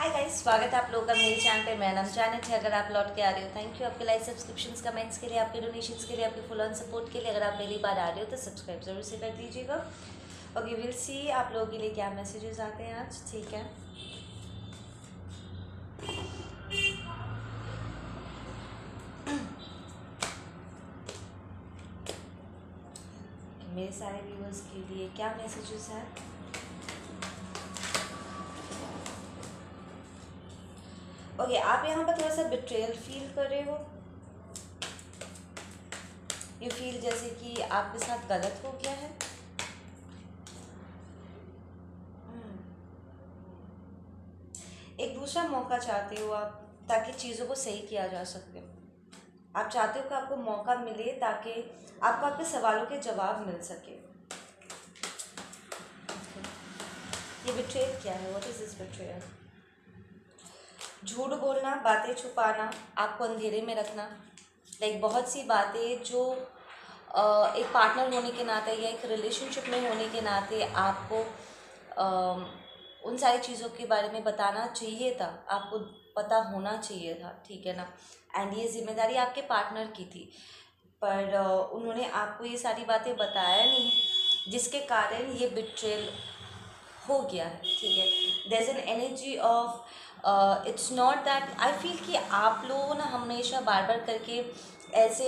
Hi guys, स्वागत है आप लोगों का मेरे चैनल पे। मेरा नाम जानेट है। अगर आप लौट के आ रहे हो, थैंक यू आपके लाइक सब्सक्रिप्शंस कमेंट्स के लिए, आपके डोनेशंस के लिए, आपके फुल ऑन सपोर्ट के लिए। अगर आप पहली बार आ रहे हो तो सब्सक्राइब जरूर से कर दीजिएगा। ओके, विल सी आप लोगों के लिए क्या मैसेजेस आते हैं आज। ठीक है, मेरे सारे व्यूअर्स के लिए क्या मैसेजेस हैं। ओके, आप यहाँ पर थोड़ा सा बिट्रेयल फील कर रहे हो। यू फील जैसे कि आपके साथ गलत हो गया है। एक दूसरा मौका चाहते हो आप, ताकि चीज़ों को सही किया जा सके। आप चाहते हो कि आपको मौका मिले ताकि आपको आपके सवालों के जवाब मिल सके। ये बिट्रेयल क्या है? What is this betrayal? झूठ बोलना, बातें छुपाना, आपको अंधेरे में रखना। लाइक बहुत सी बातें जो एक पार्टनर होने के नाते या एक रिलेशनशिप में होने के नाते आपको उन सारी चीज़ों के बारे में बताना चाहिए था, आपको पता होना चाहिए था। ठीक है ना? एंड ये जिम्मेदारी आपके पार्टनर की थी, पर उन्होंने आपको ये सारी बातें बताया नहीं, जिसके कारण ये बिट्रेल हो गया है। ठीक है, there is an energy of it's not that I feel कि आप लोगों ना हमेशा बार बार करके ऐसे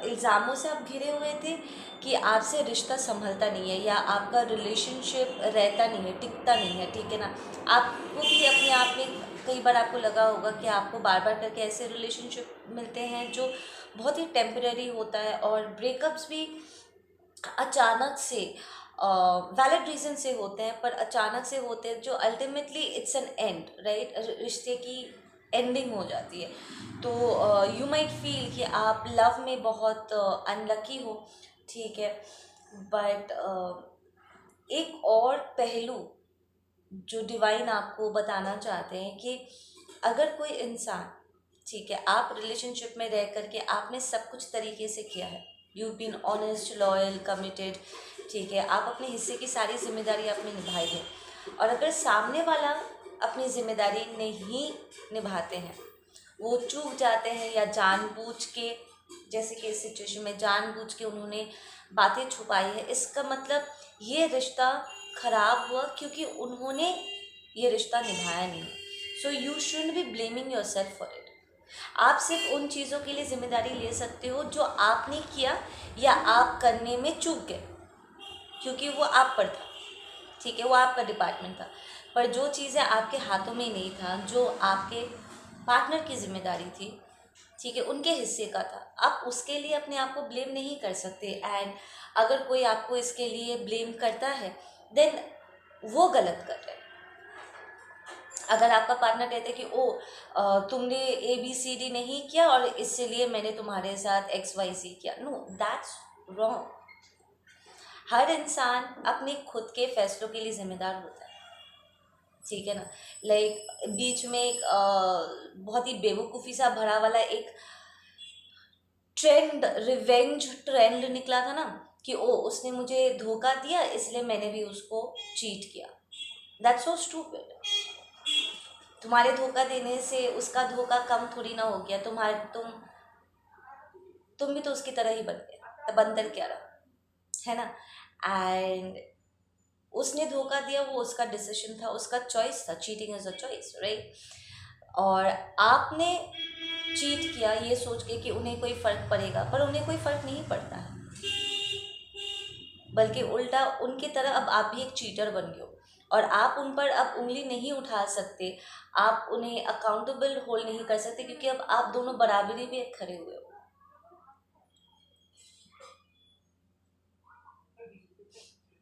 इल्ज़ामों से आप घिरे हुए थे कि आपसे रिश्ता संभलता नहीं है या आपका रिलेशनशिप रहता नहीं है, टिकता नहीं है। ठीक है ना? आपको भी अपने आप में कई बार आपको लगा होगा कि आपको बार बार करके ऐसे रिलेशनशिप मिलते हैं जो बहुत ही टेम्परेरी होता है, और ब्रेकअप्स भी अचानक से वैलिड रीज़न से होते हैं, पर अचानक से होते हैं जो ultimately it's an and, right? रिश्ते की एंडिंग हो जाती है। तो यू माइट फील कि आप लव में बहुत अनलकी हो। ठीक है, बट एक और पहलू जो डिवाइन आपको बताना चाहते हैं कि अगर कोई इंसान, ठीक है, आप रिलेशनशिप में रह करके आपने सब कुछ तरीके से किया है, you been honest, loyal, committed. ठीक है, आप अपने हिस्से की सारी जिम्मेदारी आपने निभाई है, और अगर सामने वाला अपनी जिम्मेदारी नहीं निभाते हैं, वो चूक जाते हैं या जानबूझ के, जैसे कि इस सिचुएशन में जानबूझ के उन्होंने बातें छुपाई है, इसका मतलब ये रिश्ता खराब हुआ क्योंकि उन्होंने ये रिश्ता निभाया नहीं। So you should be blaming your self for it. आप सिर्फ उन चीज़ों के लिए जिम्मेदारी ले सकते हो जो आपने किया या आप करने में चूक गए, क्योंकि वो आप पर था। ठीक है, वो आपका डिपार्टमेंट था। पर जो चीज़ें आपके हाथों में नहीं था, जो आपके पार्टनर की जिम्मेदारी थी, ठीक है, उनके हिस्से का था, आप उसके लिए अपने आप को ब्लेम नहीं कर सकते। एंड अगर कोई आपको इसके लिए ब्लेम करता है, देन वो गलत कर रहे हैं। अगर आपका पार्टनर कहते हैं कि ओ तुमने ABCD नहीं किया और इसलिए मैंने तुम्हारे साथ XYZ किया, नो, दैट्स रॉन्ग। हर इंसान अपने खुद के फैसलों के लिए जिम्मेदार होता है। ठीक है ना? लाइक बीच में एक बहुत ही बेवकूफ़ी सा भरा वाला एक ट्रेंड, रिवेंज ट्रेंड निकला था ना, कि ओ उसने मुझे धोखा दिया इसलिए मैंने भी उसको चीट किया। That's so stupid. तुम्हारे धोखा देने से उसका धोखा कम थोड़ी ना हो गया। तुम भी तो उसकी तरह ही बन गए, तब अंतर क्या रहा? है ना? एंड उसने धोखा दिया, वो उसका डिसीजन था, उसका चॉइस था। Cheating is a choice, right? और आपने चीट किया ये सोच के कि उन्हें कोई फ़र्क पड़ेगा, पर उन्हें कोई फ़र्क नहीं पड़ता है, बल्कि उल्टा उनकी तरह अब आप भी एक चीटर बन गए हो, और आप उन पर अब उंगली नहीं उठा सकते, आप उन्हें अकाउंटेबल होल्ड नहीं कर सकते, क्योंकि अब आप दोनों बराबरी में खड़े हुए हो।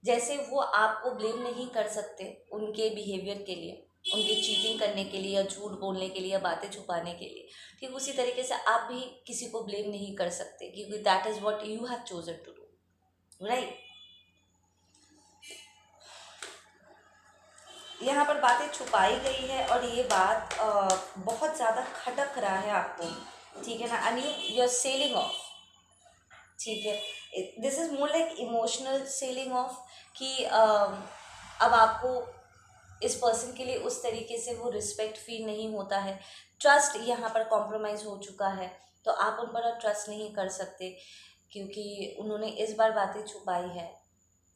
जैसे वो आपको ब्लेम नहीं कर सकते उनके बिहेवियर के लिए, उनके चीटिंग करने के लिए या झूठ बोलने के लिए या बातें छुपाने के लिए, ठीक उसी तरीके से आप भी किसी को ब्लेम नहीं कर सकते, क्योंकि that is what you have chosen to do, right? यहाँ पर बातें छुपाई गई है, और ये बात बहुत ज़्यादा खटक रहा है आपको। ठीक है ना? And you are selling off. ठीक है, this is more like emotional selling off, कि अब आपको इस पर्सन के लिए उस तरीके से वो रिस्पेक्ट फील नहीं होता है, ट्रस्ट यहाँ पर कॉम्प्रोमाइज़ हो चुका है, तो आप उन पर ट्रस्ट नहीं कर सकते क्योंकि उन्होंने इस बार बातें छुपाई है,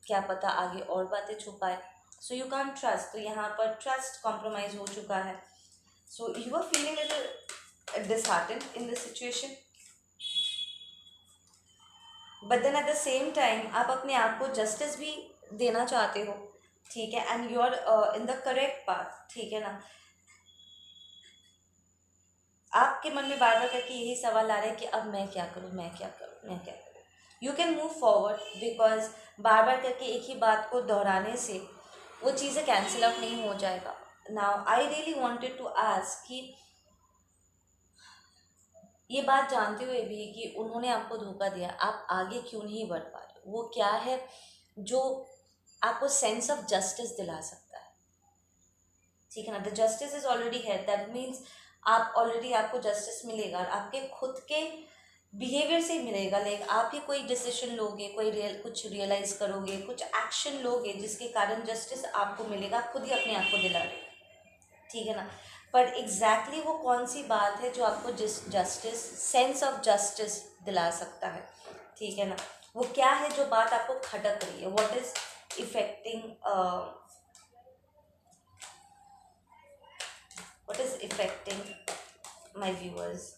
क्या पता आगे और बातें छुपाए। सो यू कांट ट्रस्ट, तो यहाँ पर ट्रस्ट कॉम्प्रोमाइज़ हो चुका है। So you are feeling little disheartened in this situation, but then at the same time आप अपने आप को जस्टिस भी देना चाहते हो, ठीक है, and you are in the correct path, ठीक है ना। आपके मन में बार बार करके यही सवाल आ रहा है कि अब मैं क्या करूँ, मैं क्या करूँ, मैं क्या करूँ। You can move forward because बार बार करके एक ही बात को दोहराने से वो चीज़ें कैंसिल आउट नहीं हो जाएगा। Now I really wanted to ask कि ये बात जानते हुए भी कि उन्होंने आपको धोखा दिया, आप आगे क्यों नहीं बढ़ पा रहे, वो क्या है जो आपको सेंस ऑफ जस्टिस दिला सकता है, ठीक है ना। द जस्टिस इज ऑलरेडी है, दैट मीन्स आप ऑलरेडी, आपको जस्टिस मिलेगा और आपके खुद के बिहेवियर से ही मिलेगा। लाइक आप ही कोई डिसीजन लोगे, कुछ रियलाइज करोगे, कुछ एक्शन लोगे जिसके कारण जस्टिस आपको मिलेगा, आप खुद ही अपने आप को दिला रहे, ठीक है ना। पर एग्जैक्टली वो कौन सी बात है जो आपको जस्टिस, सेंस ऑफ जस्टिस दिला सकता है, ठीक है ना। वो क्या है जो बात आपको खटक रही है, what is affecting, what is affecting my viewers,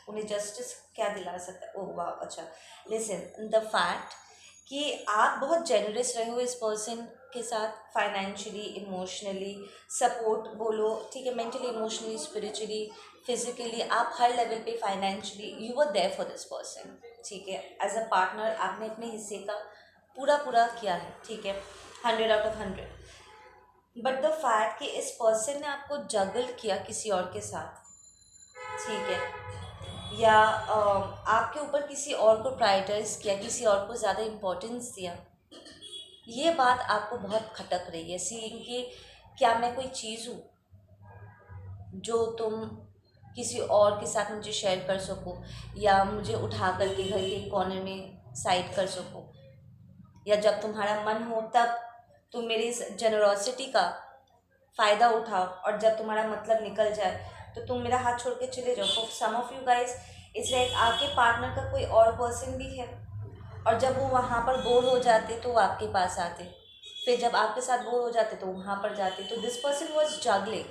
उन्हें जस्टिस क्या दिला सकता है। ओह वाह, अच्छा, लिसन, द फैक्ट कि आप बहुत जेनरस रहे हो इस पर्सन के साथ, फाइनेंशियली, इमोशनली सपोर्ट बोलो, ठीक है, मेंटली, इमोशनली, स्पिरिचुअली, फिजिकली, आप हर लेवल पे financially you were there for this person, ठीक है। एज अ पार्टनर आपने अपने हिस्से का पूरा पूरा किया है, ठीक है, 100 out of 100। But the fact कि इस पर्सन ने आपको जगल किया किसी और के साथ, ठीक है, या आपके ऊपर किसी और को प्रायोरिटाइज किया, किसी और को ज़्यादा इम्पोर्टेंस दिया, ये बात आपको बहुत खटक रही है। सीइंग कि क्या मैं कोई चीज़ हूँ जो तुम किसी और के साथ मुझे शेयर कर सको, या मुझे उठा करके घर के कॉर्नर में साइड कर सको, या जब तुम्हारा मन हो तब तुम मेरी इस जेनरोसिटी का फ़ायदा उठाओ, और जब तुम्हारा मतलब निकल जाए तो तुम मेरा हाथ छोड़ के चले जाओ। For some of you guys it's like आपके पार्टनर का कोई और पर्सन भी है, और जब वो वहाँ पर बोर हो जाते तो वो आपके पास आते, फिर जब आपके साथ बोर हो जाते तो वहाँ पर जाते। तो दिस पर्सन वॉज जगलिंग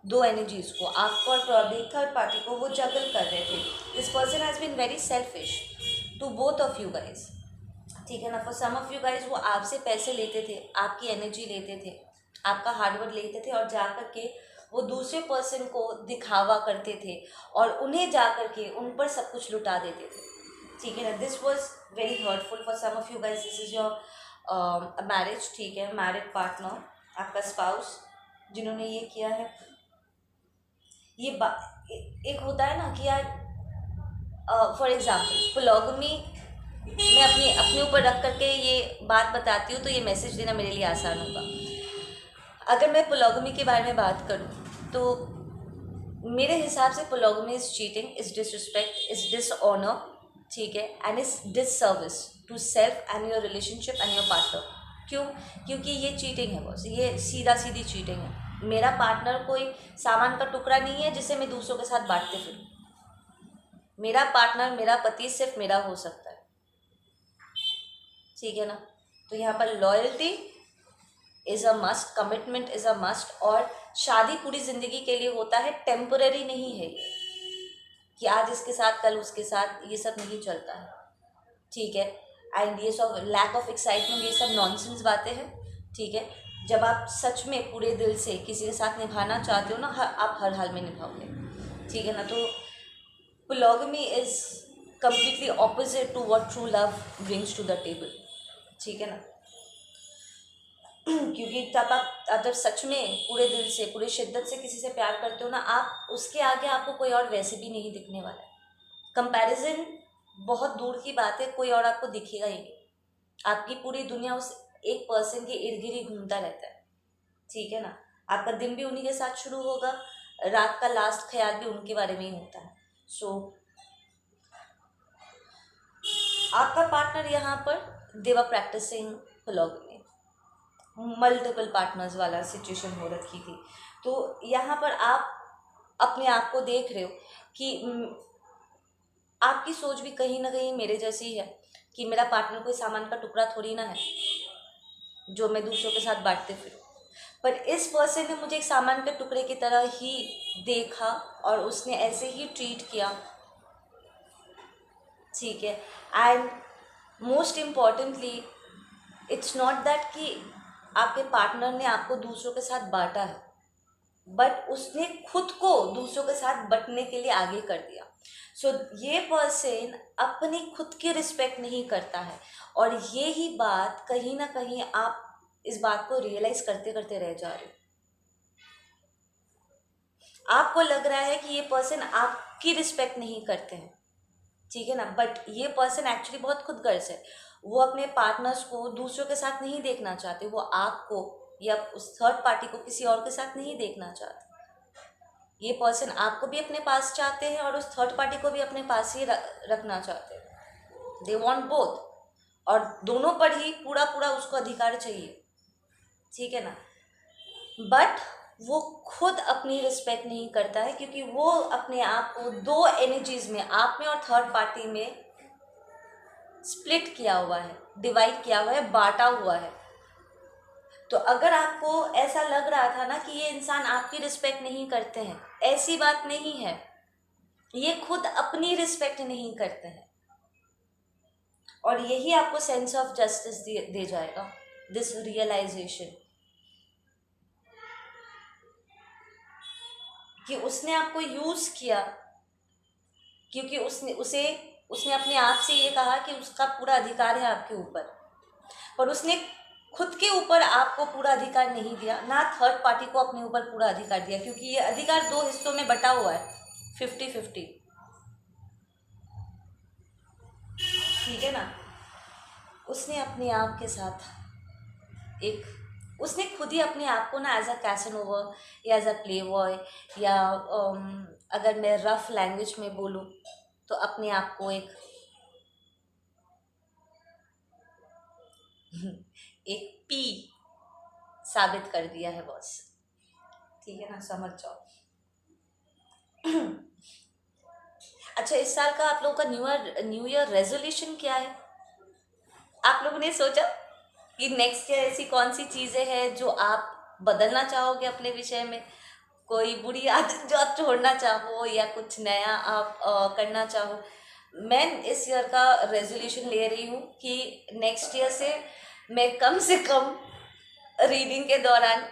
दो एनर्जीज़ को, आपको और प्रॉब्ली थर्ड पार्टी को, वो जगल कर रहे थे। This person has been very selfish to both of you guys, ठीक है ना। For some of you guys वो आपसे पैसे लेते थे, आपकी एनर्जी लेते थे, आपका हार्डवर्क लेते थे, और जा कर के वो दूसरे पर्सन को दिखावा करते थे और उन्हें जा कर के उन पर सब कुछ लुटा देते थे, ठीक है ना। This was very hurtful for some of you guys. This is your marriage, ठीक है, मैरिड पार्टनर, आपका स्पाउस जिन्होंने ये किया है। ये एक होता है ना कि यार, फॉर एग्जाम्पल पोलोगमी, मैं अपने अपने ऊपर रख करके ये बात बताती हूँ तो ये मैसेज देना मेरे लिए आसान होगा। अगर मैं पोलोगमी के बारे में बात करूँ तो मेरे हिसाब से polygamy is cheating, is disrespect, is dishonour, ठीक है, and is disservice to self and your relationship and your partner. क्यों? क्योंकि ये चीटिंग है बॉस, ये सीधा सीधी चीटिंग है। मेरा पार्टनर कोई सामान का टुकड़ा नहीं है जिसे मैं दूसरों के साथ बांटते फिरूँ। मेरा पार्टनर, मेरा पति सिर्फ मेरा हो सकता है, ठीक है ना। तो यहाँ पर loyalty is a must, commitment is a must, और शादी पूरी ज़िंदगी के लिए होता है, टेम्पररी नहीं है ये कि आज इसके साथ कल उसके साथ, ये सब नहीं चलता है, ठीक है। एंड ये सब लैक ऑफ एक्साइटमेंट, ये सब नॉनसेंस बातें हैं, ठीक है। जब आप सच में पूरे दिल से किसी के साथ निभाना चाहते हो ना, आप हर हाल में निभाओगे, ठीक है ना। तो पोलोगमी is completely opposite to what true love brings to the table, ठीक है ना। क्योंकि तब आप जब सच में पूरे दिल से, पूरी शिद्दत से किसी से प्यार करते हो ना, आप उसके आगे आपको कोई और वैसे भी नहीं दिखने वाला है। कंपैरिजन बहुत दूर की बात है, कोई और आपको दिखेगा ही नहीं। आपकी पूरी दुनिया उस एक पर्सन के इर्द गिर्द ही घूमता रहता है, ठीक है ना। आपका दिन भी उन्हीं के साथ शुरू होगा, रात का लास्ट ख्याल भी उनके बारे में ही होता है। सो आपका पार्टनर यहाँ पर दे वर प्रैक्टिसिंग पोलोगमी, मल्टीपल पार्टनर्स वाला सिचुएशन हो रखी थी। तो यहाँ पर आप अपने आप को देख रहे हो कि आपकी सोच भी कहीं ना कहीं मेरे जैसी है कि मेरा पार्टनर कोई सामान का टुकड़ा थोड़ी ना है जो मैं दूसरों के साथ बांटते फिरूं। पर इस पर्सन ने मुझे एक सामान के टुकड़े की तरह ही देखा और उसने ऐसे ही ट्रीट किया, ठीक है। And most importantly it's not that कि आपके पार्टनर ने आपको दूसरों के साथ बांटा है, बट उसने खुद को दूसरों के साथ बंटने के लिए आगे कर दिया। सो ये पर्सन अपनी खुद की रिस्पेक्ट नहीं करता है, और ये ही बात कहीं ना कहीं आप इस बात को रियलाइज करते करते रह जा रहे हो। आपको लग रहा है कि ये पर्सन आपकी रिस्पेक्ट नहीं करते हैं, ठीक है ना, बट ये पर्सन एक्चुअली बहुत खुदगर्ज है। वो अपने पार्टनर्स को दूसरों के साथ नहीं देखना चाहते, वो आपको या उस थर्ड पार्टी को किसी और के साथ नहीं देखना चाहते। ये पर्सन आपको भी अपने पास चाहते हैं और उस थर्ड पार्टी को भी अपने पास ही रखना चाहते हैं। दे वॉन्ट बोथ, और दोनों पर ही पूरा पूरा उसको अधिकार चाहिए, ठीक है ना। बट वो खुद अपनी रिस्पेक्ट नहीं करता है, क्योंकि वो अपने आप को दो एनर्जीज में, आप में और थर्ड पार्टी में स्प्लिट किया हुआ है, डिवाइड किया हुआ है, बांटा हुआ है। तो अगर आपको ऐसा लग रहा था ना कि ये इंसान आपकी रिस्पेक्ट नहीं करते हैं, ऐसी बात नहीं है। ये खुद अपनी रिस्पेक्ट नहीं करते हैं, और यही आपको सेंस ऑफ जस्टिस दे जाएगा, दिस रियलाइजेशन कि उसने आपको यूज किया, क्योंकि उसने अपने आप से ये कहा कि उसका पूरा अधिकार है आपके ऊपर, पर उसने खुद के ऊपर आपको पूरा अधिकार नहीं दिया, ना थर्ड पार्टी को अपने ऊपर पूरा अधिकार दिया, क्योंकि ये अधिकार दो हिस्सों में बटा हुआ है, 50-50, ठीक है ना। उसने अपने आप के साथ उसने खुद ही अपने आप को ना एज अ कैसनोवा या एज अ प्ले बॉय, या अगर मैं रफ लैंग्वेज में बोलूँ तो अपने आप को एक पी साबित कर दिया है बॉस, ठीक है ना, समझ जाओ। अच्छा, इस साल का आप लोगों का न्यू ईयर रेजोल्यूशन क्या है? आप लोगों ने सोचा कि नेक्स्ट ईयर ऐसी कौन सी चीज़ें हैं जो आप बदलना चाहोगे अपने विषय में? कोई बुरी आदत जो आप छोड़ना चाहो, या कुछ नया आप करना चाहो? मैं इस ईयर का रेजोल्यूशन ले रही हूँ कि नेक्स्ट ईयर से मैं कम से कम रीडिंग के दौरान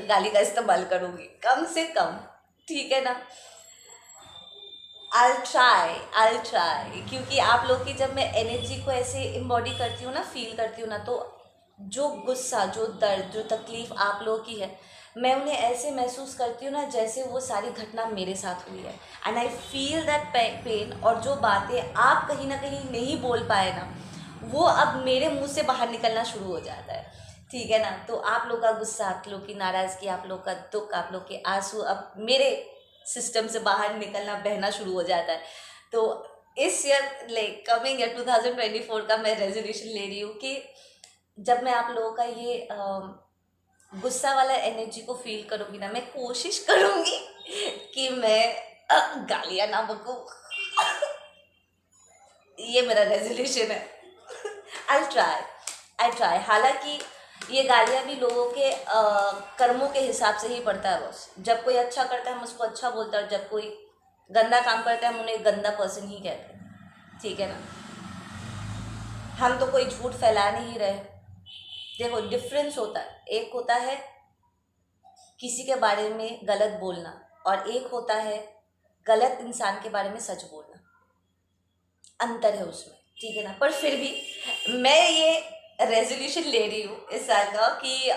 गाली का इस्तेमाल करूँगी, कम से कम, ठीक है ना। I'll try, क्योंकि आप लोग की जब मैं एनर्जी को ऐसे इम्बॉडी करती हूँ ना, फील करती हूँ ना, तो जो गुस्सा, जो दर्द, जो तकलीफ़ आप लोगों की है, मैं उन्हें ऐसे महसूस करती हूँ ना जैसे वो सारी घटना मेरे साथ हुई है, and I feel that pain. और जो बातें आप कहीं ना कहीं नहीं बोल पाए ना, वो अब मेरे मुंह से बाहर निकलना शुरू हो जाता है, ठीक है ना। तो आप लोग का गुस्सा, आप लोग की नाराज़गी, आप लोग का दुख, आप लोग के आंसू अब मेरे सिस्टम से बाहर निकलना, बहना शुरू हो जाता है। तो इस ईयर, लाइक कमिंग ईयर 2024 का मैं रेजोल्यूशन ले रही हूँ कि जब मैं आप लोगों का ये गुस्सा वाला एनर्जी को फील करूँगी ना, मैं कोशिश करूँगी कि मैं गालियाँ ना बकूँ। ये मेरा रेजोल्यूशन है। I try. हालांकि ये गालियाँ भी लोगों के कर्मों के हिसाब से ही पड़ता है बॉस। जब कोई अच्छा करता है हम उसको अच्छा बोलते हैं, और जब कोई गंदा काम करता है हम उन्हें गंदा पर्सन ही कहते हैं, ठीक है ना। हम तो कोई झूठ फैला नहीं रहे। देखो, डिफरेंस होता है, एक होता है किसी के बारे में गलत बोलना, और एक होता है गलत इंसान के बारे में सच बोलना। अंतर है उसमें, ठीक है ना। पर फिर भी मैं ये रेजोल्यूशन ले रही हूँ इस साल का कि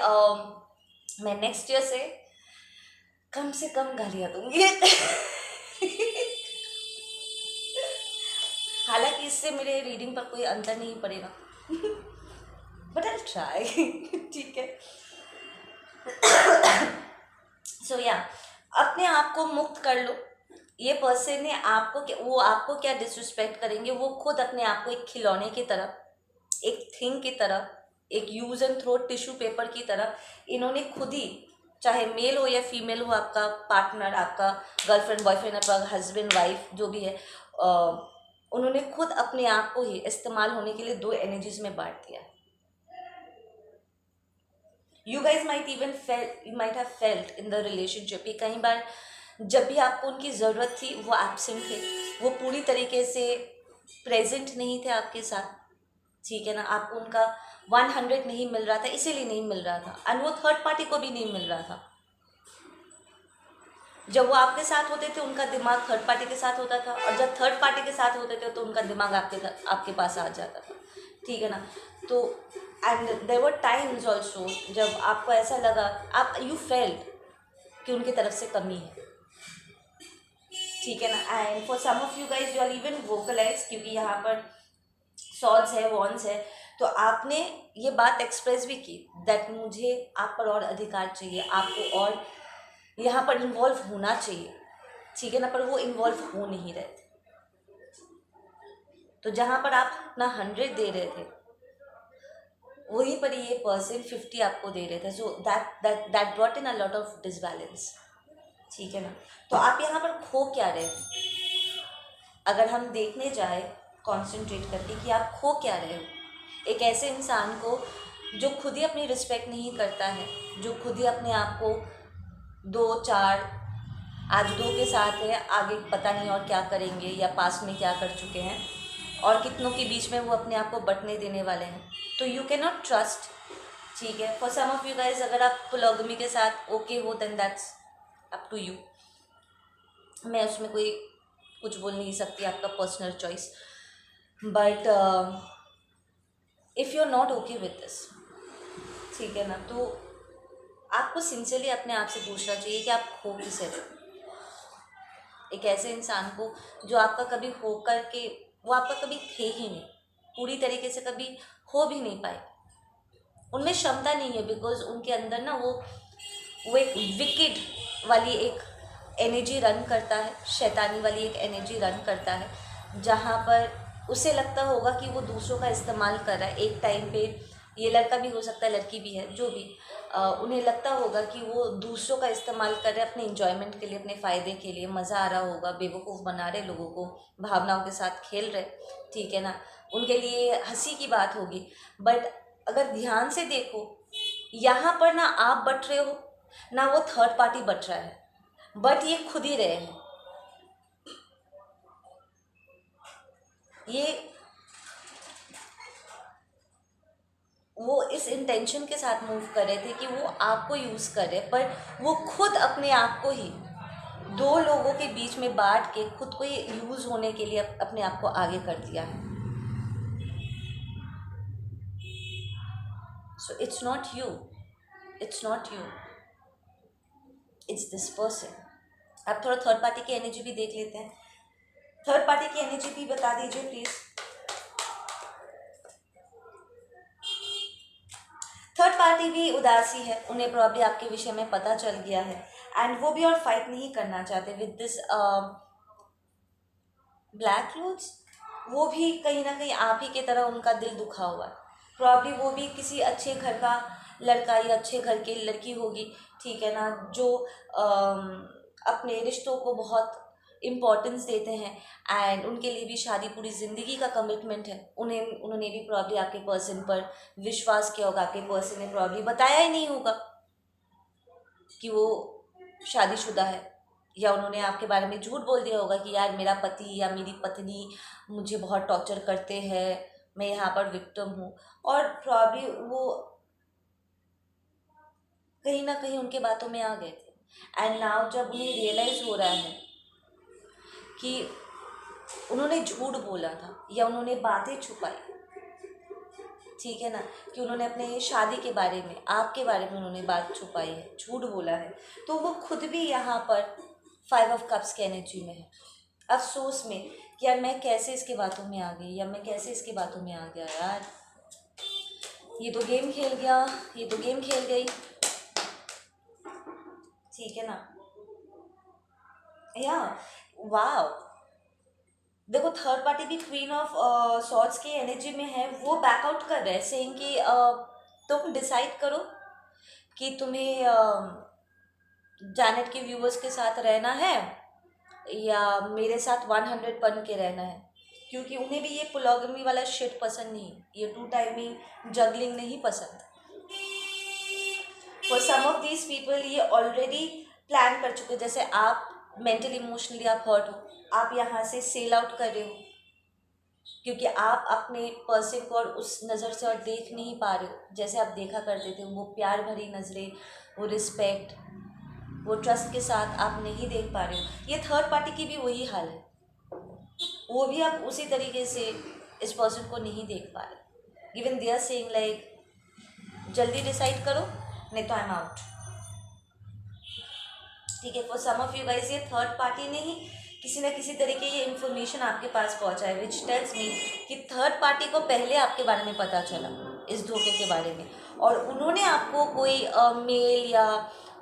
मैं नेक्स्ट ईयर से कम गालियाँ दूंगी। हालांकि इससे मेरे रीडिंग पर कोई अंतर नहीं पड़ेगा, बट आई ट्राई। ठीक है। सो या, अपने आप को मुक्त कर लो। ये पर्सन ने वो आपको क्या डिसरिस्पेक्ट करेंगे, वो खुद अपने आप को एक खिलौने की तरह, एक थिंग की तरह, एक use and throw tissue paper की तरह इन्होंने खुद ही, चाहे मेल हो या फीमेल हो, आपका पार्टनर, आपका गर्लफ्रेंड, बॉयफ्रेंड, आपका हस्बैंड, वाइफ जो भी है, उन्होंने खुद अपने आप को ही इस्तेमाल होने के लिए दो एनर्जीज में बांट दिया। You guys might have felt in the relationship, ये कई बार जब भी आपको उनकी ज़रूरत थी वो एब्सेंट थे, वो पूरी तरीके से प्रेजेंट नहीं थे आपके साथ, ठीक है ना। आपको उनका 100 नहीं मिल रहा था, इसीलिए नहीं मिल रहा था, एंड वो थर्ड पार्टी को भी नहीं मिल रहा था। जब वो आपके साथ होते थे उनका दिमाग थर्ड पार्टी के साथ होता था, और जब थर्ड पार्टी के साथ होते थे तो उनका दिमाग आपके पास आ जाता था, ठीक है ना। तो and there were times also जब आपको ऐसा लगा, आप यू फेल्ट कि उनकी तरफ से कमी है, ठीक है ना। And for some of you guys you are even vocalize, क्योंकि यहाँ पर सॉर्ड्स है, वॉन्स है, तो आपने ये बात एक्सप्रेस भी की दैट मुझे आप पर और अधिकार चाहिए, आपको और यहाँ पर इन्वॉल्व होना चाहिए, ठीक है ना। पर वो इन्वॉल्व हो नहीं रहे थे, तो जहाँ पर आप अपना 100 दे रहे थे वहीं पर ये पर्सन 50 आपको दे रहे थे, so that brought in a lot of disbalance, ठीक है ना। तो आप यहाँ पर खो क्या रहे हो, अगर हम देखने जाए कॉन्सेंट्रेट करके कि आप खो क्या रहे हो। एक ऐसे इंसान को जो खुद ही अपनी रिस्पेक्ट नहीं करता है, जो खुद ही अपने आप को 2-4, आज 2 के साथ है, आगे पता नहीं और क्या करेंगे या पास्ट में क्या कर चुके हैं, और कितनों के बीच में वो अपने आप को बंटने देने वाले हैं, तो यू कैन नॉट ट्रस्ट, ठीक है। For some of you guys अगर आप पोलोगमी के साथ ओके हो then that's up to you, मैं उसमें कोई कुछ बोल नहीं सकती, आपका personal choice, but if you are not okay with this, ठीक है ना, तो आपको सिंसियरली अपने आप से पूछना चाहिए कि आप खो किसे रहे हो। एक ऐसे इंसान को जो आपका कभी हो कर के, वो आपका कभी थे ही नहीं, पूरी तरीके से कभी हो भी नहीं पाए, उनमें क्षमता नहीं है, बिकॉज उनके अंदर ना वो एक विकेड वाली एक एनर्जी रन करता है, शैतानी वाली एक एनर्जी रन करता है, जहाँ पर उसे लगता होगा कि वो दूसरों का इस्तेमाल कर रहा है। एक टाइम पे ये लड़का भी हो सकता है, लड़की भी है, जो भी उन्हें लगता होगा कि वो दूसरों का इस्तेमाल कर रहे हैं अपने इंजॉयमेंट के लिए, अपने फ़ायदे के लिए, मज़ा आ रहा होगा, बेवकूफ़ बना रहे लोगों को, भावनाओं के साथ खेल रहे, ठीक है ना, उनके लिए हंसी की बात होगी। बट अगर ध्यान से देखो, यहाँ पर ना आप बट रहे हो ना वो थर्ड पार्टी बट रहा है, बट ये खुद ही रहे हैं। ये वो इस इंटेंशन के साथ मूव कर रहे थे कि वो आपको यूज़ कर रहे, पर वो खुद अपने आप को ही दो लोगों के बीच में बांट के खुद को ये यूज़ होने के लिए अपने आप को आगे कर दिया है। So it's not you, it's not you, it's this person. आप थोड़ा थर्ड पार्टी की एनर्जी भी देख लेते हैं, थर्ड पार्टी की एनर्जी भी बता दीजिए प्लीज़। थर्ड पार्टी भी उदासी है, उन्हें प्रॉब्लम आपके विषय में पता चल गया है, एंड वो भी और फाइट नहीं करना चाहते विद दिस ब्लैक क्लोथ्स। वो भी कहीं ना कहीं आप ही की तरह उनका दिल दुखा हुआ है, प्रॉब्लली वो भी किसी अच्छे घर का लड़का या अच्छे घर की लड़की होगी, ठीक है ना, जो अपने रिश्तों को बहुत इम्पोर्टेंस देते हैं, एंड उनके लिए भी शादी पूरी ज़िंदगी का कमिटमेंट है। उन्होंने भी प्रॉब्लली आपके पर्सन पर विश्वास किया होगा, आपके पर्सन ने प्रॉब्लली बताया ही नहीं होगा कि वो शादीशुदा है, या उन्होंने आपके बारे में झूठ बोल दिया होगा कि यार मेरा पति या मेरी पत्नी मुझे बहुत टॉर्चर करते हैं, मैं यहाँ पर विक्टिम हूँ, और प्रॉब्लली वो कहीं ना कहीं उनके बातों में आ गए थे। एंड नाउ जब उन्हें रियलाइज़ हो रहा है कि उन्होंने झूठ बोला था या उन्होंने बातें छुपाई, ठीक है ना, कि उन्होंने अपने शादी के बारे में, आपके बारे में उन्होंने बात छुपाई है, झूठ बोला है, तो वो खुद भी यहाँ पर 5 ऑफ कप्स के एनर्जी में है, अफसोस में कि यार मैं कैसे इसके बातों में आ गई, या मैं कैसे इसके बातों में आ गया, यार ये तो गेम खेल गया, ये तो गेम खेल गई, ठीक है ना। या वाव, देखो थर्ड पार्टी भी क्वीन ऑफ सॉर्ड्स की एनर्जी में है, वो बैकआउट कर रहे हैं, सेइंग कि तुम डिसाइड करो कि तुम्हें जैनेट के व्यूवर्स के साथ रहना है या मेरे साथ 100 बन के रहना है, क्योंकि उन्हें भी ये पोलोगमी वाला शिट पसंद नहीं, ये टू टाइमिंग जगलिंग नहीं पसंद। For some of these people ये ऑलरेडी प्लान कर चुके, जैसे आप मेंटली इमोशनली आप हर्ट हो, आप यहाँ से सेल आउट कर रहे हो क्योंकि आप अपने पर्सन को और उस नज़र से और देख नहीं पा रहे हो जैसे आप देखा करते थे। वो प्यार भरी नज़रें, वो रिस्पेक्ट, वो ट्रस्ट के साथ आप नहीं देख पा रहे हो। ये थर्ड पार्टी की भी वही हाल है, वो भी आप उसी तरीके से इस पर्सन को नहीं देख पा रहे। Even they are saying like जल्दी डिसाइड करो नहीं तो आई एम आउट। ठीक है, for some of you guys ये थर्ड पार्टी ने ही किसी न किसी तरीके ये इन्फॉर्मेशन आपके पास पहुंचा है, विच टेल्स मी कि थर्ड पार्टी को पहले आपके बारे में पता चला इस धोखे के बारे में, और उन्होंने आपको कोई मेल या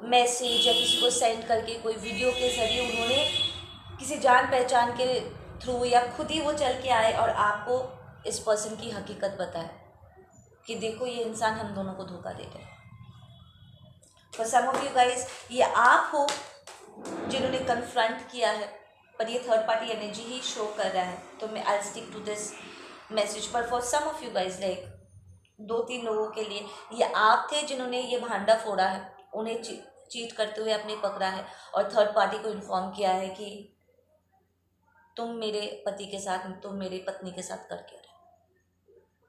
मैसेज या किसी को सेंड करके कोई वीडियो के जरिए उन्होंने किसी जान पहचान के थ्रू या खुद ही वो चल के आए और आपको इस पर्सन की हकीकत बताए कि देखो ये इंसान हम दोनों को धोखा दे रहा है। For some of you guys ये आप हो जिन्होंने कन्फ्रंट किया है, पर ये थर्ड पार्टी एनर्जी ही शो कर रहा है, तो मैं I stick to this message. पर for some of you guys like 2-3 लोगों के लिए ये आप थे जिन्होंने ये भांडा फोड़ा है, उन्हें चीट करते हुए आपने पकड़ा है और थर्ड पार्टी को इन्फॉर्म किया है कि तुम मेरे पति के साथ, तुम मेरी पत्नी के साथ करके रहे,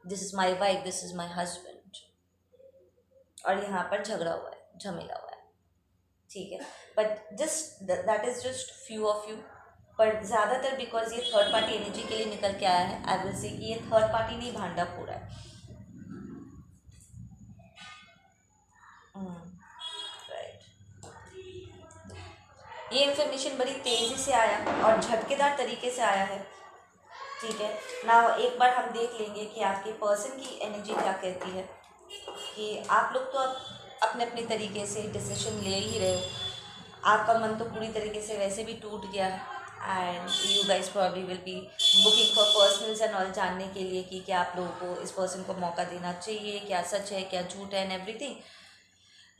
this is my wife, this is my husband, और यहाँ पर झगड़ा हुआ है, झमेला हुआ है। ठीक है, but just that is just few of you, पर ज़्यादातर बिकॉज ये थर्ड पार्टी एनर्जी के लिए निकल के आया है, आई विल से कि ये थर्ड पार्टी नहीं भांडा फोड़ा है। राइट, ये इन्फॉर्मेशन बड़ी तेज़ी से आया और झटकेदार तरीके से आया है। ठीक है ना, एक बार हम देख लेंगे कि आपके पर्सन की एनर्जी क्या कहती है, कि आप लोग तो अब अपने अपने तरीके से डिसीजन ले ही रहे हो, आपका मन तो पूरी तरीके से वैसे भी टूट गया है, and you guys probably will be booking for personals and all, जानने के लिए कि क्या आप लोगों को इस पर्सन को मौका देना चाहिए, क्या सच है क्या झूठ है एंड एवरीथिंग।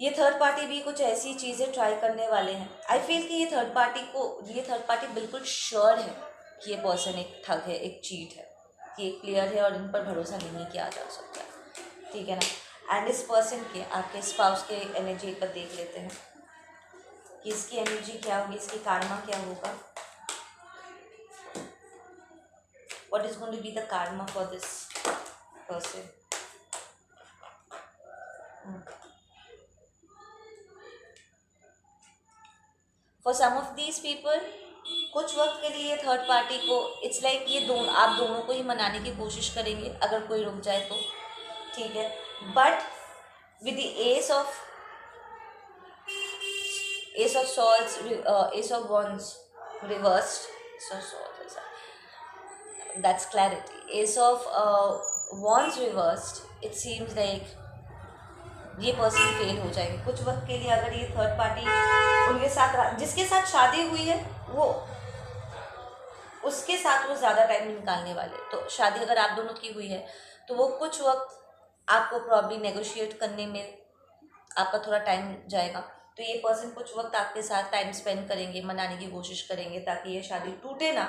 ये थर्ड पार्टी भी कुछ ऐसी चीज़ें ट्राई करने वाले हैं। आई फील कि ये थर्ड पार्टी बिल्कुल श्योर है कि ये पर्सन एक ठग है, एक चीट है, कि एक प्लेयर है और इन पर भरोसा नहीं किया जा सकता। ठीक है ना, एंड इस पर्सन के आपके स्पाउस के एनर्जी एक बार देख लेते हैं कि इसकी एनर्जी क्या होगी, इसकी karma क्या होगा, what is going to be the karma for this person। For some of these people कुछ वक्त के लिए थर्ड पार्टी को इट्स लाइक ये आप दोनों को ही मनाने की कोशिश करेंगे अगर कोई रुक जाए तो। ठीक है, but with the S of swords, ace of wands reversed, so swords, that's clarity, ace of wands reversed, it seems like ये पर्सन फेल हो जाएंगे कुछ वक्त के लिए। अगर ये थर्ड पार्टी उनके साथ, जिसके साथ शादी हुई है वो उसके साथ वो ज़्यादा टाइम निकालने वाले, तो शादी अगर आप दोनों की हुई है तो वो कुछ वक्त आपको प्रॉब्ली नेगोशिएट करने में आपका थोड़ा टाइम जाएगा, तो ये पर्सन कुछ वक्त आपके साथ टाइम स्पेंड करेंगे, मनाने की कोशिश करेंगे ताकि ये शादी टूटे ना।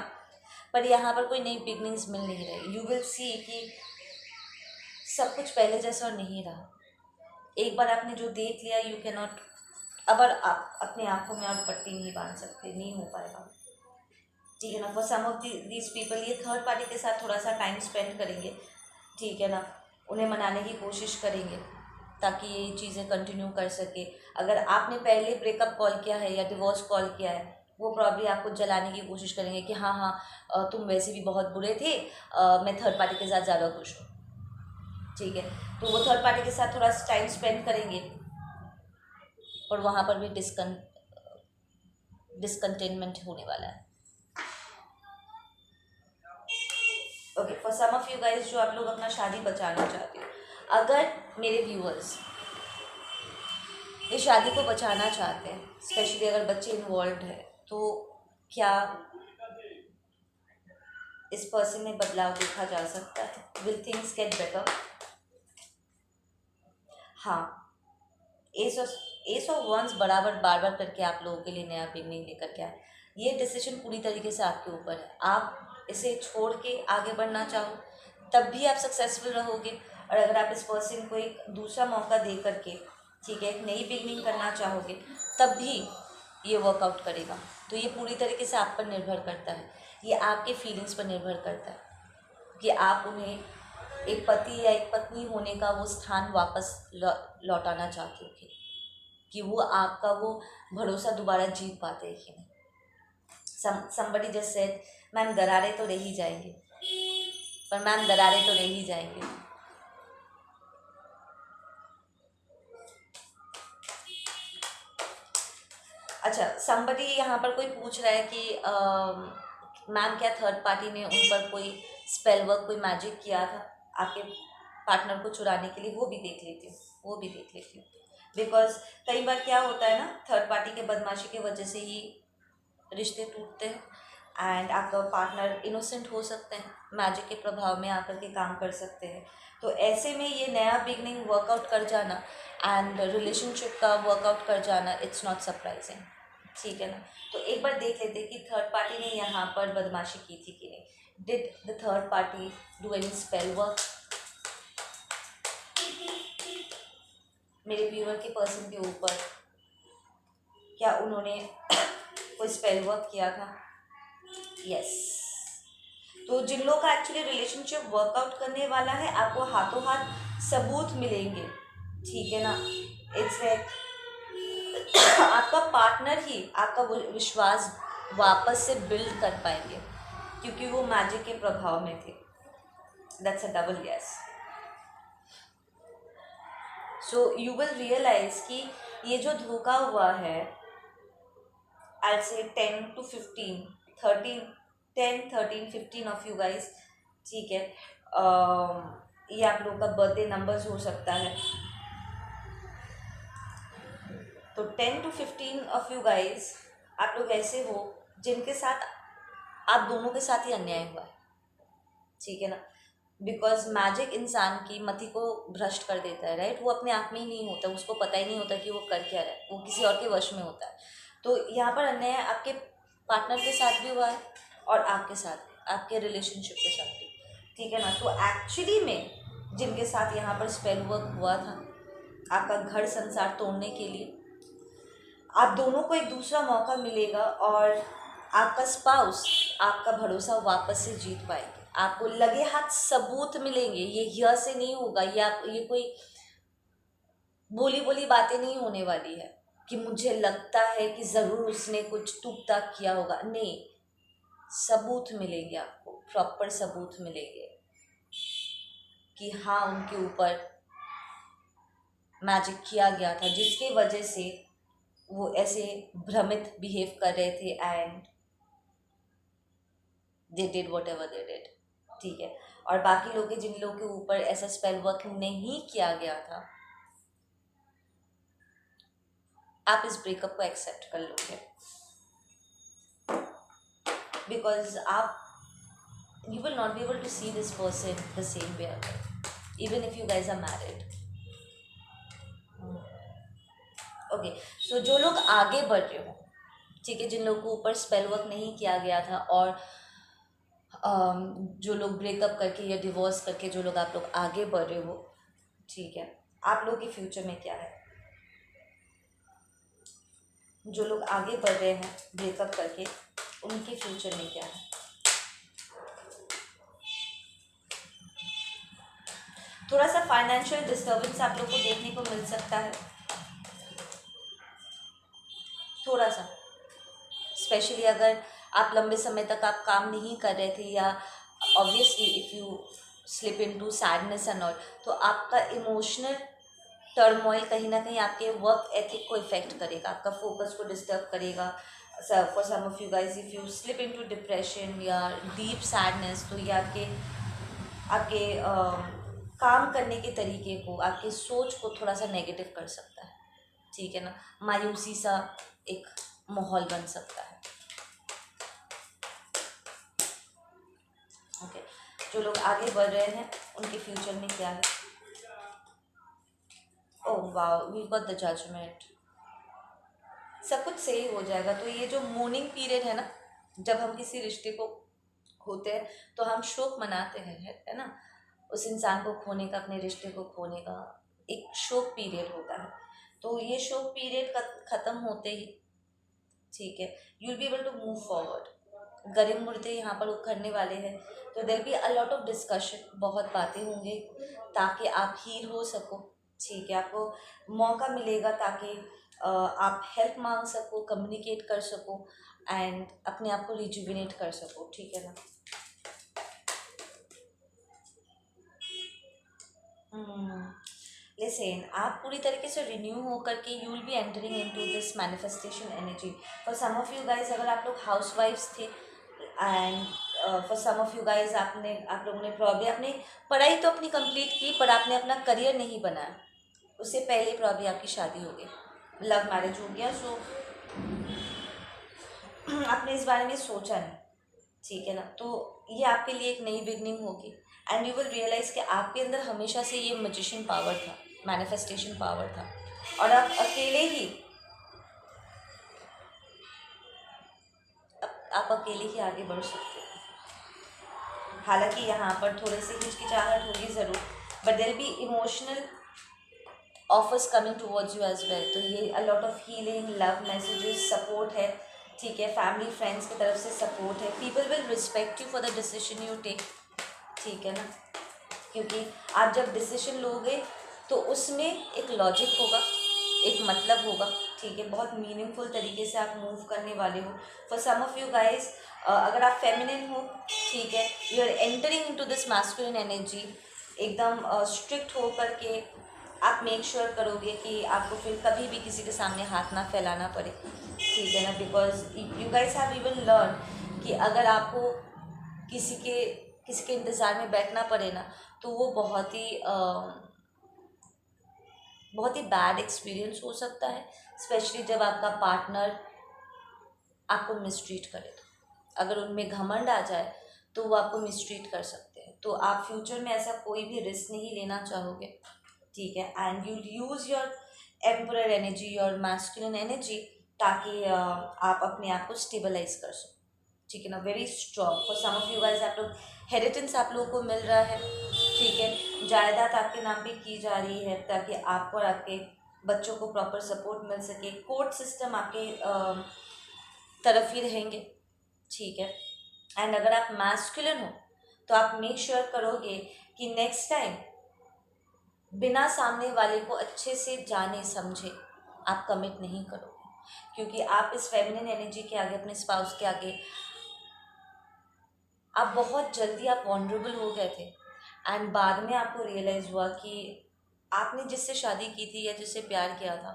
पर यहाँ पर कोई नई बिगनिंग्स मिल नहीं रही, यू विल सी कि सब कुछ पहले जैसा नहीं रहा। एक बार आपने जो देख लिया यू कैन नॉट, अब आप अपनी आंखों में आप पट्टी नहीं बांध सकते, नहीं हो पाएगा। ठीक है ना, for some of these people ये थर्ड पार्टी के साथ थोड़ा सा टाइम स्पेंड करेंगे, ठीक है ना, उन्हें मनाने की कोशिश करेंगे ताकि ये चीज़ें कंटिन्यू कर सके। अगर आपने पहले ब्रेकअप कॉल किया है या डिवोर्स कॉल किया है, वो प्रॉब्ली आपको जलाने की कोशिश करेंगे कि हाँ हाँ तुम वैसे भी बहुत बुरे थे, मैं थर्ड पार्टी के साथ ज़्यादा खुश हूँ। ठीक है, तो वो थर्ड पार्टी के साथ थोड़ा टाइम स्पेंड करेंगे और वहाँ पर भी डिसकंटेनमेंट होने वाला है। Okay, for some of you guys जो आप लोग अपना शादी बचाना चाहते हो, अगर मेरे व्यूअर्स इस शादी को बचाना चाहते हैं, स्पेशली अगर बच्चे इन्वॉल्व है, तो क्या इस पर्सन में बदलाव देखा जा सकता है? Will things get better? हाँ, एस ऑफ वंस बराबर बार बार करके आप लोगों के लिए नया बिगनिंग लेकर के आए। ये डिसीजन पूरी तरीके से आपके ऊपर है। आप इसे छोड़ के आगे बढ़ना चाहो तब भी आप सक्सेसफुल रहोगे, और अगर आप इस पर्सन को एक दूसरा मौका दे करके, ठीक है, एक नई बिगनिंग करना चाहोगे तब भी ये वर्कआउट करेगा। तो ये पूरी तरीके से आप पर निर्भर करता है, ये आपके फीलिंग्स पर निर्भर करता है कि आप उन्हें एक पति या एक पत्नी होने का वो स्थान वापस लौटाना चाहते हो कि वो आपका वो भरोसा दोबारा जीत पाते हैं कि नहीं। somebody just said, मैम दरारें तो रह ही जाएंगे, पर मैम दरारें तो रह ही जाएंगे। अच्छा, somebody यहाँ पर कोई पूछ रहा है कि मैम क्या थर्ड पार्टी ने उन पर कोई स्पेल वर्क, कोई मैजिक किया था आपके पार्टनर को चुराने के लिए? वो भी देख लेती हूँ, वो भी देख लेती हूँ। बिकॉज कई बार क्या होता है ना, थर्ड पार्टी के बदमाशी के वजह से ही रिश्ते टूटते हैं, एंड आपका पार्टनर इनोसेंट हो सकते हैं, मैजिक के प्रभाव में आकर के काम कर सकते हैं। तो ऐसे में ये नया बिगनिंग वर्कआउट कर जाना एंड रिलेशनशिप का वर्कआउट कर जाना, इट्स नॉट सरप्राइजिंग, ठीक है ना। तो एक बार देख लेते हैं कि थर्ड पार्टी ने यहाँ पर बदमाशी की थी कि नहीं। Did the third party do any spell work? मेरे व्यूअर के पर्सन के ऊपर क्या उन्होंने कोई स्पेल वर्क किया था? यस। तो जिन लोगों का एक्चुअली रिलेशनशिप वर्कआउट करने वाला है, आपको हाथों हाथ सबूत मिलेंगे, ठीक है ना। इट्स लाइक आपका पार्टनर ही आपका वो विश्वास वापस से बिल्ड कर पाएंगे, क्योंकि वो मैजिक के प्रभाव में थे। That's a double yes. So you will realize कि ये जो धोखा हुआ है, आई से 10 to 15, 13, 10, 13, 15 ऑफ यू गाइज, ठीक है। ये आप लोगों का बर्थडे नंबर्स हो सकता है। तो 10 to 15 ऑफ यू गाइज, आप लोग ऐसे हो जिनके साथ आप दोनों के साथ ही अन्याय हुआ है, ठीक है ना। बिकॉज मैजिक इंसान की मति को भ्रष्ट कर देता है, राइट। वो अपने आप में ही नहीं होता, उसको पता ही नहीं होता कि वो कर क्या रहा है, वो किसी और के वश में होता है। तो यहाँ पर अन्याय आपके पार्टनर के साथ भी हुआ है और आपके साथ भी, आपके रिलेशनशिप के साथ भी, ठीक है ना। तो एक्चुअली में जिनके साथ यहाँ पर स्पेल वर्क हुआ था आपका घर संसार तोड़ने के लिए, आप दोनों को एक दूसरा मौका मिलेगा और आपका स्पाउस आपका भरोसा वापस से जीत पाएंगे। आपको लगे हाथ सबूत मिलेंगे, ये यहाँ से नहीं होगा, ये कोई बोली बोली बातें नहीं होने वाली है कि मुझे लगता है कि ज़रूर उसने कुछ टूक टाक किया होगा, नहीं। सबूत मिलेंगे, आपको प्रॉपर सबूत मिलेंगे कि हाँ उनके ऊपर मैजिक किया गया था, जिसकी वजह से वो ऐसे भ्रमित बिहेव कर रहे थे and they did what ever they did, ठीक है। और बाकी लोग जिन लोगों के ऊपर ऐसा स्पेल वर्क नहीं किया गया था, आप इस ब्रेकअप को एक्सेप्ट कर लोगे, बिकॉज आप you will not be able to see this person the same way again, even if you guys are married. Okay, so जो लोग आगे बढ़ रहे हो, ठीक है, जिन लोगों को ऊपर स्पेल वर्क नहीं किया गया था, और जो लोग ब्रेकअप करके या डिवोर्स करके जो लोग आप लोग आगे बढ़ रहे हो, ठीक है, आप लोगों के फ्यूचर में क्या है? जो लोग आगे बढ़ रहे हैं ब्रेकअप करके, उनके फ्यूचर में क्या है? थोड़ा सा फाइनेंशियल डिस्टर्बेंस आप लोग को देखने को मिल सकता है, थोड़ा सा, स्पेशली अगर आप लंबे समय तक आप काम नहीं कर रहे थे, या obviously if you slip into sadness and all, तो आपका इमोशनल टर्मोइल कहीं ना कहीं आपके वर्क एथिक को इफेक्ट करेगा, आपका फोकस को डिस्टर्ब करेगा। For some of you guys, if you slip into depression या डीप सैडनेस, तो ये आपके आपके काम करने के तरीके को, आपकी सोच को थोड़ा सा नेगेटिव कर सकता है, ठीक है ना। मायूसी सा एक माहौल बन सकता है। ओके, जो लोग आगे बढ़ रहे हैं उनके फ्यूचर में क्या है? Oh wow, we got the judgement. सब कुछ सही हो जाएगा। तो ये जो मोर्निंग पीरियड है ना, जब हम किसी रिश्ते को खोते हैं तो हम शोक मनाते हैं, है ना, उस इंसान को खोने का, अपने रिश्ते को खोने का एक शोक पीरियड होता है। तो ये शोक पीरियड ख़त्म होते ही, ठीक है, you will be able to move forward. गरीब मुर्दे यहाँ पर उखड़ने वाले हैं, तो there be a lot of discussion, बहुत बातें होंगे ताकि आप हील हो सको, ठीक है। आपको मौका मिलेगा ताकि आप हेल्प मांग सको, कम्युनिकेट कर सको एंड अपने आप को रिजुविनेट कर सको, ठीक है ना। लिसन, आप पूरी तरीके से रिन्यू होकर के you will be entering into this manifestation energy. For some of you guys, अगर आप लोग हाउस वाइफ्स थे and for some of you guys, आप लोगों ने प्रॉब्लम, आपने पढ़ाई तो अपनी कंप्लीट की पर आपने अपना करियर नहीं बनाया, उससे पहले प्रॉब्लम आपकी शादी हो गई, लव मैरिज हो गया, सो आपने इस बारे में सोचा नहीं, ठीक है ना। तो ये आपके लिए एक नई बिगनिंग होगी एंड यू विल रियलाइज़ कि आपके अंदर हमेशा से ये मैजिशियन पावर था, मैनिफेस्टेशन पावर था, और आप अकेले ही आप अकेले ही आगे बढ़ सकते हो। हालांकि यहाँ पर थोड़े से हिचकिचाहट होगी ज़रूर, but there be emotional offers coming towards you as well. तो ये a lot of healing, love messages, support है, ठीक है, फैमिली फ्रेंड्स की तरफ से सपोर्ट है। People will respect you for the decision you take, ठीक है ना, क्योंकि आप जब डिसीजन लोगे तो उसमें एक लॉजिक होगा, एक मतलब होगा, ठीक है, बहुत मीनिंगफुल तरीके से आप मूव करने वाले हो। For some of you guys, अगर आप फेमिनिन हो, ठीक है, you are entering into this masculine energy, एकदम स्ट्रिक्ट हो करके आप मेक श्योर करोगे कि आपको फिर कभी भी किसी के सामने हाथ ना फैलाना पड़े, ठीक है ना, because you guys have even learn कि अगर आपको किसी के इंतज़ार में बैठना पड़े ना, तो वो बहुत ही बैड एक्सपीरियंस हो सकता है, स्पेशली जब आपका पार्टनर आपको मिसट्रीट करे। तो अगर उनमें घमंड आ जाए तो वो आपको मिसट्रीट कर सकते हैं, तो आप फ्यूचर में ऐसा कोई भी रिस्क नहीं लेना चाहोगे, ठीक है। And you use your emperor energy, your masculine energy, ताकि आप अपने आप को स्टेबलाइज कर सको, ठीक है ना, very strong. For some of you guys, आप लोग हेरिटेंस आप लोगों को मिल रहा है, ठीक है, जायदाद आपके नाम पे की जा रही है ताकि आपको और आपके बच्चों को प्रॉपर सपोर्ट मिल सके। कोर्ट सिस्टम आपके तरफ ही रहेंगे, ठीक है। एंड अगर आप मैस्कुलिन हो तो आप मेक श्योर करोगे कि नेक्स्ट टाइम बिना सामने वाले को अच्छे से जाने समझे आप कमिट नहीं करोगे, क्योंकि आप इस फेमिनिन एनर्जी के आगे, अपने स्पाउस के आगे, आप बहुत जल्दी आप वॉनरेबल हो गए थे एंड बाद में आपको रियलाइज़ हुआ कि आपने जिससे शादी की थी या जिससे प्यार किया था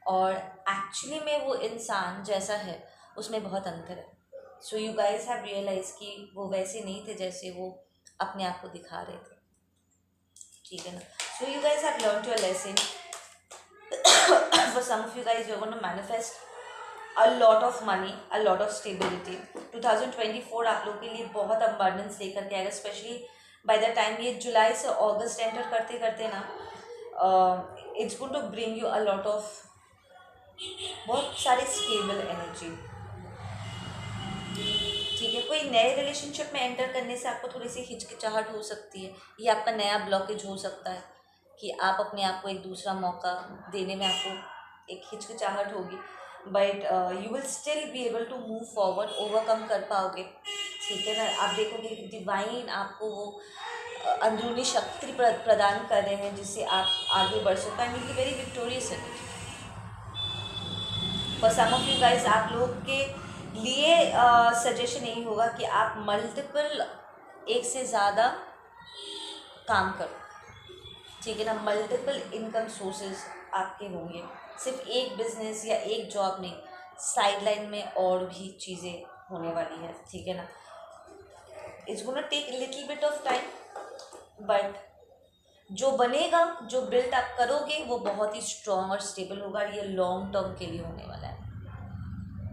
और एक्चुअली में वो इंसान जैसा है उसमें बहुत अंतर है। So you guys have realize कि वो वैसे नहीं थे जैसे वो अपने आप को दिखा रहे थे, ठीक है ना। So you guys have learn your lesson. For some of you guys, you are gonna manifest a lot of money, a lot of stability। 2024 आप लोग के लिए बहुत अबंडेंस लेकर के आएगा, स्पेशली बाय द टाइम ये जुलाई से अगस्त एंटर करते करते ना, it's going to bring you a lot of बहुत सारी स्टेबल एनर्जी, ठीक है। कोई नए रिलेशनशिप में एंटर करने से आपको थोड़ी सी हिचकिचाहट हो सकती है, ये आपका नया ब्लॉकेज हो सकता है कि आप अपने आप को एक दूसरा मौका देने में आपको एक हिचकिचाहट होगी, but you will still be able to move forward, overcome कर पाओगे, ठीक है ना। आप देखोगे कि डिवाइन आपको वो अंदरूनी शक्ति प्रदान कर रहे हैं जिससे आप आगे बढ़ सको and will be very victorious in it. For some of you guys, आप लोग के लिए सजेशन यही होगा कि आप मल्टीपल, एक से ज़्यादा काम करो, ठीक है ना, मल्टीपल इनकम सोर्सेज आपके होंगे, सिर्फ एक बिजनेस या एक जॉब नहीं, साइड लाइन में और भी चीज़ें होने वाली है, ठीक है ना। It's gonna take little bit of time, but जो बनेगा, जो बिल्ड आप करोगे वो बहुत ही स्ट्रॉन्ग और स्टेबल होगा, ये लॉन्ग टर्म के लिए होने वाला है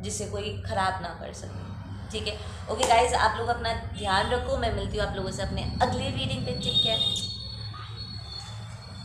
जिसे कोई ख़राब ना कर सके, ठीक है। ओके गाइज, आप लोग अपना ध्यान रखो, मैं मिलती हूँ आप लोगों से अपने अगले रीडिंग पे, ठीक है।